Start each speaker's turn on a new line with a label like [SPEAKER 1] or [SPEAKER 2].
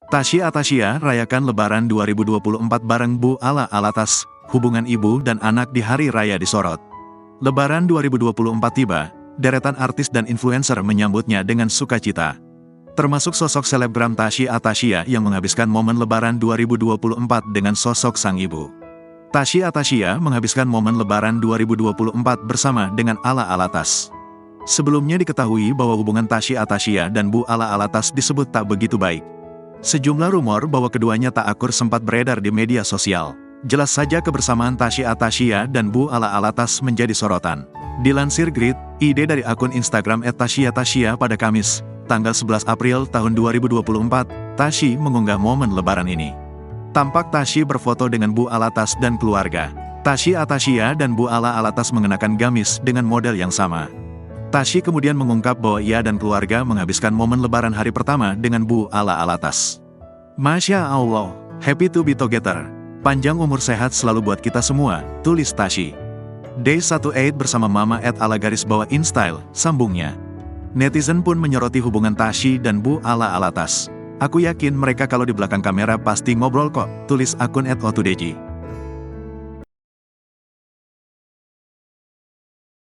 [SPEAKER 1] Tasya Atasya rayakan Lebaran 2024 bareng Bu Ala Alatas, hubungan ibu dan anak di hari raya disorot. Lebaran 2024 tiba, deretan artis dan influencer menyambutnya dengan sukacita. Termasuk sosok selebgram Tasya Atasya yang menghabiskan momen Lebaran 2024 dengan sosok sang ibu. Tasya Atasya menghabiskan momen Lebaran 2024 bersama dengan Ala Alatas. Sebelumnya diketahui bahwa hubungan Tasya Atasya dan Bu Ala Alatas disebut tak begitu baik. Sejumlah rumor bahwa keduanya tak akur sempat beredar di media sosial. Jelas saja kebersamaan Tasya Atasya dan Bu Ala Alatas menjadi sorotan. Dilansir Grid.id dari akun Instagram @tasya_tasya pada Kamis, tanggal 11 April tahun 2024, Tasya mengunggah momen Lebaran ini. Tampak Tasya berfoto dengan Bu Alatas dan keluarga. Tasya Atasya dan Bu Ala Alatas mengenakan gamis dengan model yang sama. Tasya kemudian mengungkap bahwa ia dan keluarga menghabiskan momen Lebaran hari pertama dengan Bu Ala Alatas. Masya Allah, happy to be together. Panjang umur sehat selalu buat kita semua, tulis Tasya. Day18 bersama Mama @ala_InStyle, sambungnya. Netizen pun menyoroti hubungan Tasya dan Bu Ala Alatas. Aku yakin mereka kalau di belakang kamera pasti ngobrol kok, tulis akun @otudeji.